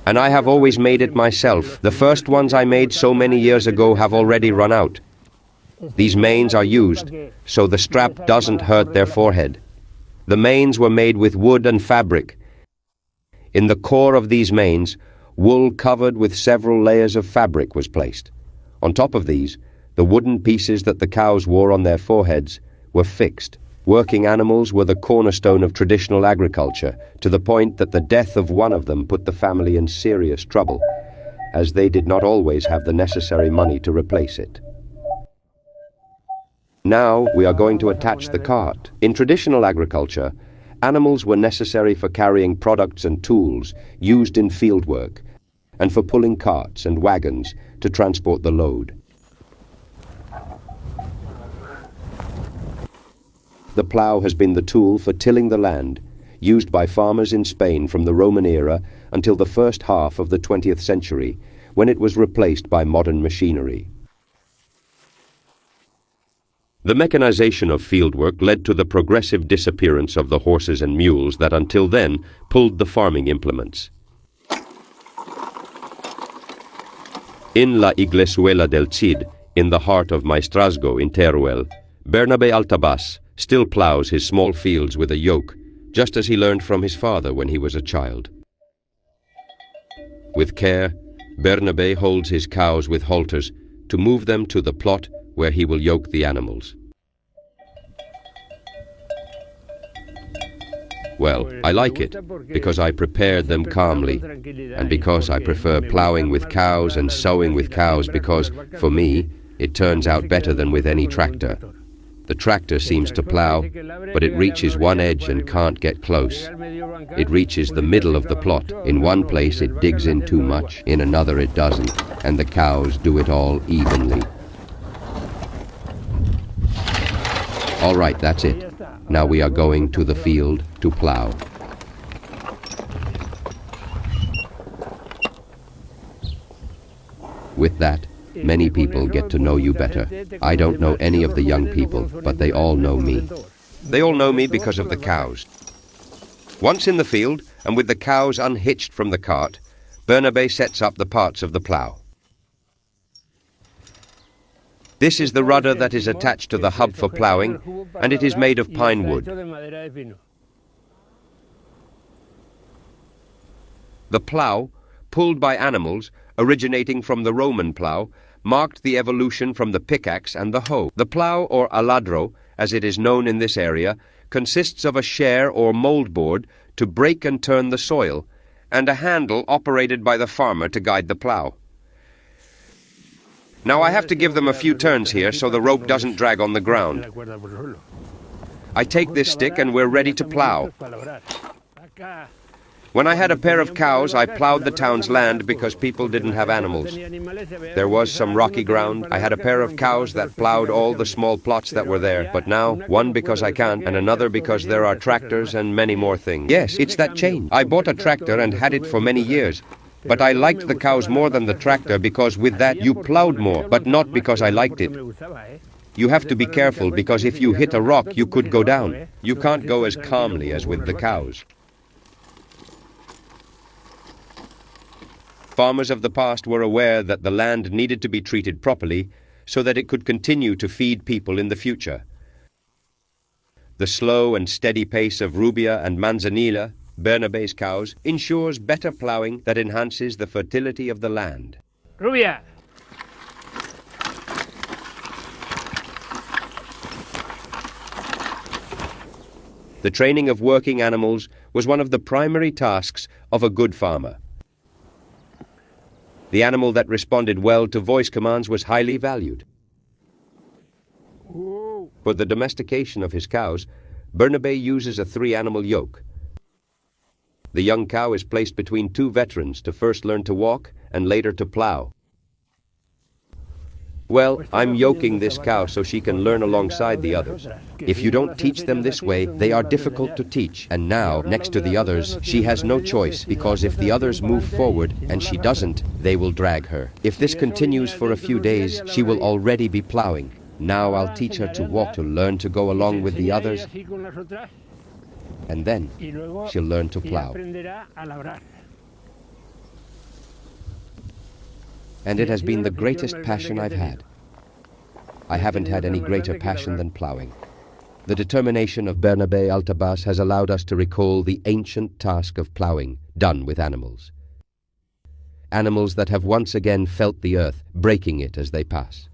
And I have always made it myself. The first ones I made so many years ago have already run out. These manes are used, so the strap doesn't hurt their forehead. The manes were made with wood and fabric. In the core of these manes, wool covered with several layers of fabric was placed. On top of these, the wooden pieces that the cows wore on their foreheads were fixed. Working animals were the cornerstone of traditional agriculture, to the point that the death of one of them put the family in serious trouble, as they did not always have the necessary money to replace it. Now we are going to attach the cart. In traditional agriculture, animals were necessary for carrying products and tools used in fieldwork, and for pulling carts and wagons to transport the load. The plough has been the tool for tilling the land, used by farmers in Spain from the Roman era until the first half of the 20th century, when it was replaced by modern machinery. The mechanization of fieldwork led to the progressive disappearance of the horses and mules that until then pulled the farming implements. In La Iglesuela del Cid, in the heart of Maestrazgo in Teruel, Bernabé Altabas still plows his small fields with a yoke, just as he learned from his father when he was a child. With care, Bernabé holds his cows with halters to move them to the plot where he will yoke the animals. Well, I like it, because I prepared them calmly, and because I prefer plowing with cows and sowing with cows because, for me, it turns out better than with any tractor. The tractor seems to plow, but it reaches one edge and can't get close. It reaches the middle of the plot. In one place it digs in too much, in another it doesn't, and the cows do it all evenly. All right, that's it. Now we are going to the field to plow. With that, many people get to know you better. I don't know any of the young people, but they all know me. They all know me because of the cows. Once in the field, and with the cows unhitched from the cart, Bernabé sets up the parts of the plough. This is the rudder that is attached to the hub for ploughing, and it is made of pine wood. The plough, pulled by animals, originating from the Roman plough, marked the evolution from the pickaxe and the hoe. The plough, or aladro, as it is known in this area, consists of a share or mold board to break and turn the soil, and a handle operated by the farmer to guide the plough. Now I have to give them a few turns here so the rope doesn't drag on the ground. I take this stick and we're ready to plough. When I had a pair of cows, I plowed the town's land because people didn't have animals. There was some rocky ground. I had a pair of cows that plowed all the small plots that were there. But now, one because I can, and another because there are tractors and many more things. Yes, it's that change. I bought a tractor and had it for many years. But I liked the cows more than the tractor because with that you plowed more, but not because I liked it. You have to be careful because if you hit a rock, you could go down. You can't go as calmly as with the cows. Farmers of the past were aware that the land needed to be treated properly so that it could continue to feed people in the future. The slow and steady pace of Rubia and Manzanilla, Bernabé's cows, ensures better ploughing that enhances the fertility of the land. Rubia! The training of working animals was one of the primary tasks of a good farmer. The animal that responded well to voice commands was highly valued. For the domestication of his cows, Bernabé uses a 3-animal yoke. The young cow is placed between 2 veterans to first learn to walk and later to plow. Well, I'm yoking this cow so she can learn alongside the others. If you don't teach them this way, they are difficult to teach. And now, next to the others, she has no choice, because if the others move forward and she doesn't, they will drag her. If this continues for a few days, she will already be plowing. Now I'll teach her to walk to learn to go along with the others, and then she'll learn to plow. and it has been the greatest passion I've had. I haven't had any greater passion than plowing. The determination of Bernabe Altabas has allowed us to recall the ancient task of plowing, done with animals. Animals that have once again felt the earth, breaking it as they pass.